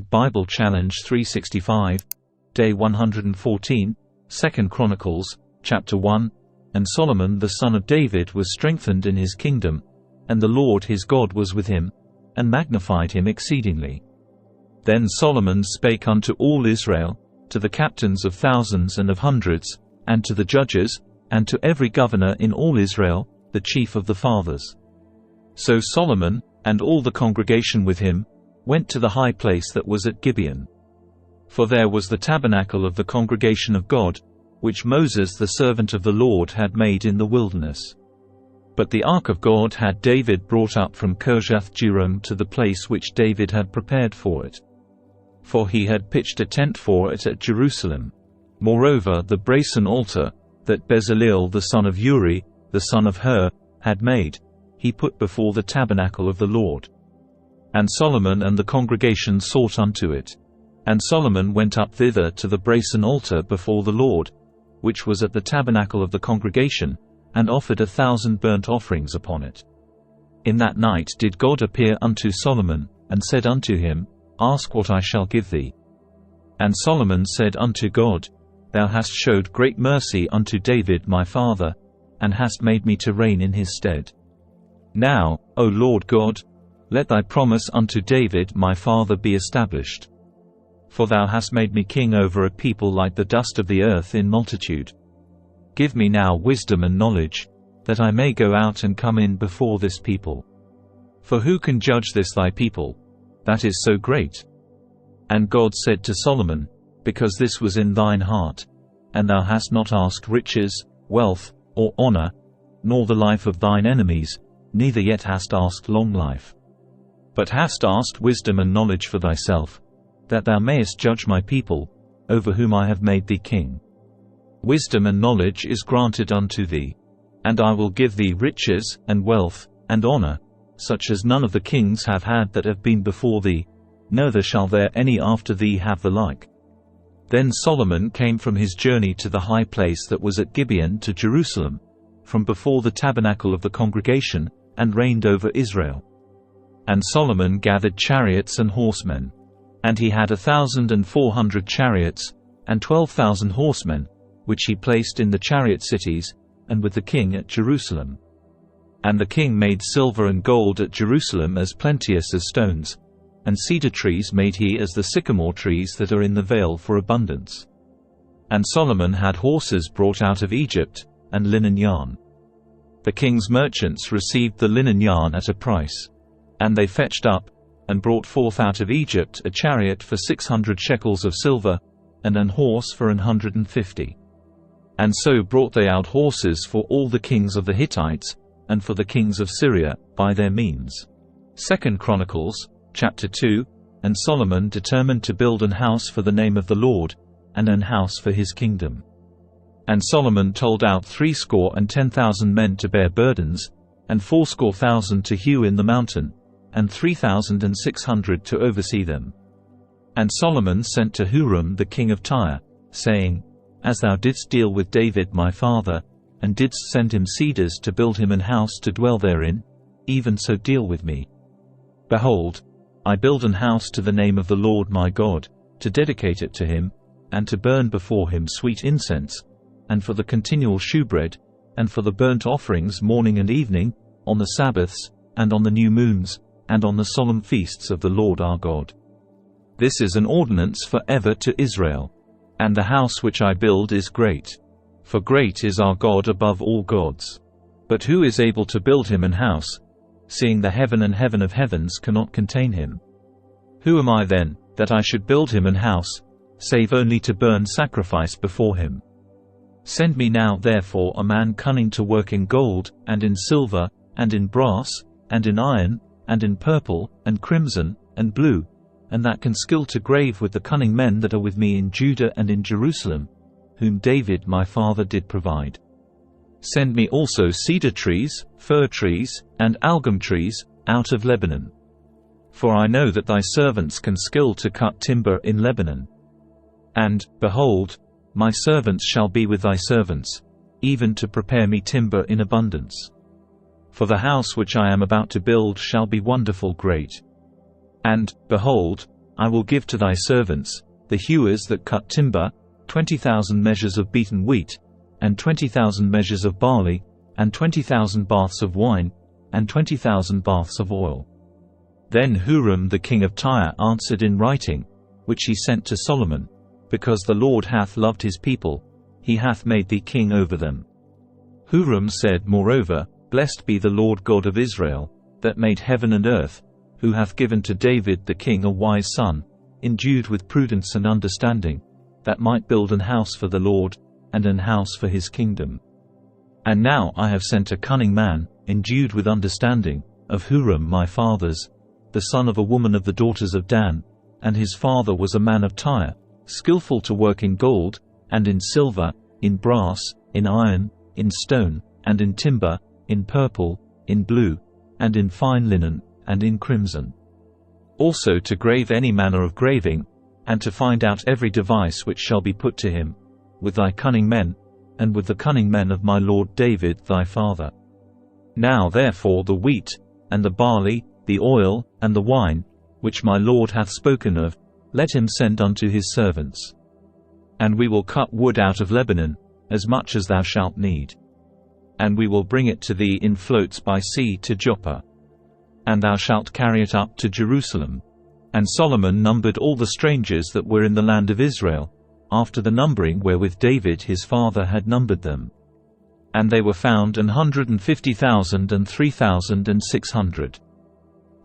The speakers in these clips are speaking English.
Bible Challenge 365, Day 114, 2 Chronicles, Chapter 1. And Solomon the son of David was strengthened in his kingdom, and the Lord his God was with him, and magnified him exceedingly. Then Solomon spake unto all Israel, to the captains of thousands and of hundreds, and to the judges, and to every governor in all Israel, the chief of the fathers. So Solomon, and all the congregation with him, went to the high place that was at Gibeon. For there was the tabernacle of the congregation of God, which Moses the servant of the Lord had made in the wilderness. But the ark of God had David brought up from Kirjath-jearim to the place which David had prepared for it. For he had pitched a tent for it at Jerusalem. Moreover the brazen altar, that Bezaleel the son of Uri, the son of Hur, had made, he put before the tabernacle of the Lord. And Solomon and the congregation sought unto it. And Solomon went up thither to the brazen altar before the Lord, which was at the tabernacle of the congregation, and offered 1,000 burnt offerings upon it. In that night did God appear unto Solomon, and said unto him, Ask what I shall give thee. And Solomon said unto God, Thou hast showed great mercy unto David my father, and hast made me to reign in his stead. Now, O Lord God, let thy promise unto David my father be established. For thou hast made me king over a people like the dust of the earth in multitude. Give me now wisdom and knowledge, that I may go out and come in before this people. For who can judge this thy people, that is so great? And God said to Solomon, Because this was in thine heart, and thou hast not asked riches, wealth, or honor, nor the life of thine enemies, neither yet hast asked long life, but hast asked wisdom and knowledge for thyself, that thou mayest judge my people, over whom I have made thee king. Wisdom and knowledge is granted unto thee, and I will give thee riches, and wealth, and honor, such as none of the kings have had that have been before thee, neither shall there any after thee have the like. Then Solomon came from his journey to the high place that was at Gibeon to Jerusalem, from before the tabernacle of the congregation, and reigned over Israel. And Solomon gathered chariots and horsemen. And he had 1,400 chariots, and 12,000 horsemen, which he placed in the chariot cities, and with the king at Jerusalem. And the king made silver and gold at Jerusalem as plenteous as stones, and cedar trees made he as the sycamore trees that are in the vale for abundance. And Solomon had horses brought out of Egypt, and linen yarn. The king's merchants received the linen yarn at a price. And they fetched up, and brought forth out of Egypt a chariot for 600 shekels of silver, and an horse for 150. And so brought they out horses for all the kings of the Hittites, and for the kings of Syria, by their means. 2 Chronicles, Chapter 2. And Solomon determined to build an house for the name of the Lord, and an house for his kingdom. And Solomon told out 70,000 men to bear burdens, and 80,000 to hew in the mountain, and 3,600 to oversee them. And Solomon sent to Huram the king of Tyre, saying, As thou didst deal with David my father, and didst send him cedars to build him an house to dwell therein, even so deal with me. Behold, I build an house to the name of the Lord my God, to dedicate it to him, and to burn before him sweet incense, and for the continual shewbread, and for the burnt offerings morning and evening, on the Sabbaths, and on the new moons, and on the solemn feasts of the Lord our God. This is an ordinance for ever to Israel. And the house which I build is great. For great is our God above all gods. But who is able to build him an house, seeing the heaven and heaven of heavens cannot contain him? Who am I then, that I should build him an house, save only to burn sacrifice before him? Send me now therefore a man cunning to work in gold, and in silver, and in brass, and in iron, and in purple, and crimson, and blue, and that can skill to grave with the cunning men that are with me in Judah and in Jerusalem, whom David my father did provide. Send me also cedar trees, fir trees, and algum trees, out of Lebanon. For I know that thy servants can skill to cut timber in Lebanon. And, behold, my servants shall be with thy servants, even to prepare me timber in abundance. For the house which I am about to build shall be wonderful great. And, behold, I will give to thy servants, the hewers that cut timber, 20,000 measures of beaten wheat, and 20,000 measures of barley, and 20,000 baths of wine, and 20,000 baths of oil." Then Huram the king of Tyre answered in writing, which he sent to Solomon, "Because the Lord hath loved his people, he hath made thee king over them." Huram said moreover, "Blessed be the Lord God of Israel, that made heaven and earth, who hath given to David the king a wise son, endued with prudence and understanding, that might build an house for the Lord, and an house for his kingdom. And now I have sent a cunning man, endued with understanding, of Huram my father's, the son of a woman of the daughters of Dan, and his father was a man of Tyre, skillful to work in gold, and in silver, in brass, in iron, in stone, and in timber, in purple, in blue, and in fine linen, and in crimson. Also to grave any manner of graving, and to find out every device which shall be put to him, with thy cunning men, and with the cunning men of my lord David thy father. Now therefore the wheat, and the barley, the oil, and the wine, which my lord hath spoken of, let him send unto his servants. And we will cut wood out of Lebanon, as much as thou shalt need. And we will bring it to thee in floats by sea to Joppa. And thou shalt carry it up to Jerusalem. And Solomon numbered all the strangers that were in the land of Israel, after the numbering wherewith David his father had numbered them. And they were found 150,000 and 3,600.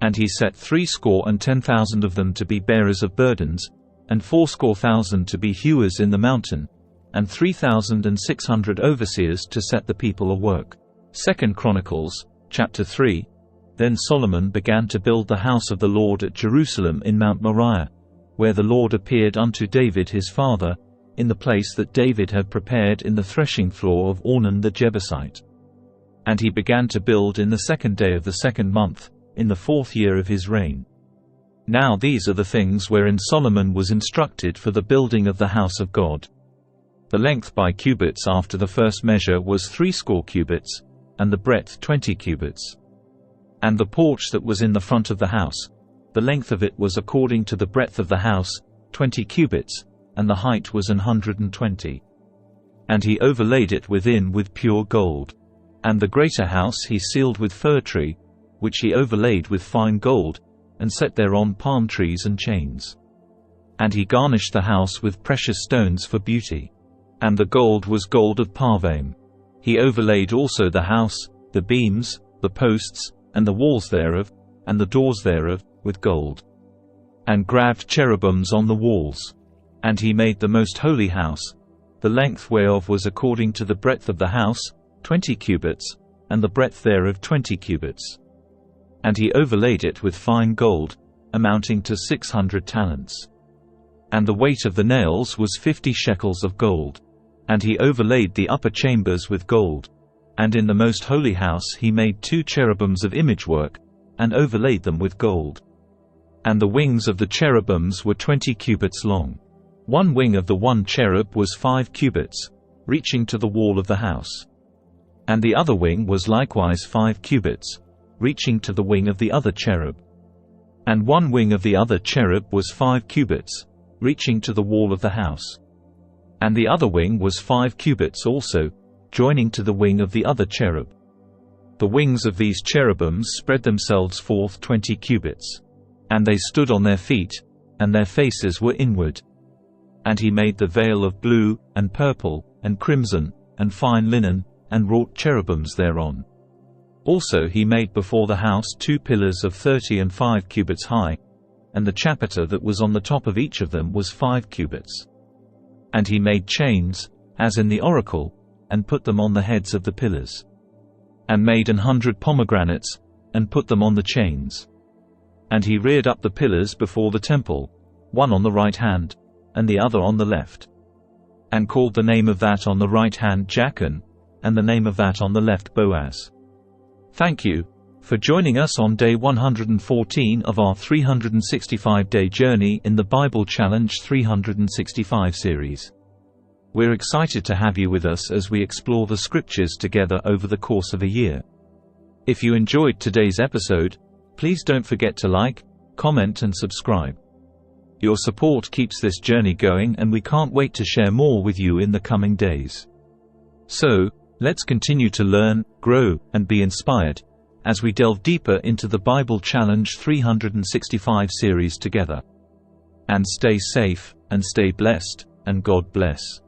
And he set 70,000 of them to be bearers of burdens, and 80,000 to be hewers in the mountain, and 3,600 overseers to set the people a work. 2 Chronicles, chapter 3. Then Solomon began to build the house of the Lord at Jerusalem in Mount Moriah, where the Lord appeared unto David his father, in the place that David had prepared in the threshing floor of Ornan the Jebusite. And he began to build in the 2nd day of the 2nd month, in the 4th year of his reign. Now these are the things wherein Solomon was instructed for the building of the house of God. The length by cubits after the first measure was 60 cubits, and the breadth 20 cubits. And the porch that was in the front of the house, the length of it was according to the breadth of the house, 20 cubits, and the height was 120. And he overlaid it within with pure gold. And the greater house he sealed with fir tree, which he overlaid with fine gold, and set thereon palm trees and chains. And he garnished the house with precious stones for beauty. And the gold was gold of Parvaim. He overlaid also the house, the beams, the posts, and the walls thereof, and the doors thereof, with gold. And graved cherubims on the walls. And he made the most holy house, the length whereof was according to the breadth of the house, 20 cubits, and the breadth thereof 20 cubits. And he overlaid it with fine gold, amounting to 600 talents. And the weight of the nails was 50 shekels of gold. And he overlaid the upper chambers with gold. And in the most holy house he made 2 cherubims of image work, and overlaid them with gold. And the wings of the cherubims were 20 cubits long. One wing of the one cherub was 5 cubits, reaching to the wall of the house. And the other wing was likewise 5 cubits, reaching to the wing of the other cherub. And one wing of the other cherub was 5 cubits, reaching to the wall of the house. And the other wing was 5 cubits also, joining to the wing of the other cherub. The wings of these cherubims spread themselves forth 20 cubits. And they stood on their feet, and their faces were inward. And he made the veil of blue, and purple, and crimson, and fine linen, and wrought cherubims thereon. Also he made before the house 2 pillars of 30 and 5 cubits high, and the chapiter that was on the top of each of them was 5 cubits. And he made chains, as in the oracle, and put them on the heads of the pillars. And made 100 pomegranates, and put them on the chains. And he reared up the pillars before the temple, one on the right hand, and the other on the left. And called the name of that on the right hand Jachin, and the name of that on the left Boaz. Thank you for joining us on day 114 of our 365-day journey in the Bible Challenge 365 series. We're excited to have you with us as we explore the scriptures together over the course of a year. If you enjoyed today's episode, please don't forget to like, comment and subscribe. Your support keeps this journey going, and we can't wait to share more with you in the coming days. So, let's continue to learn, grow, and be inspired as we delve deeper into the Bible Challenge 365 series together. And stay safe, and stay blessed, and God bless.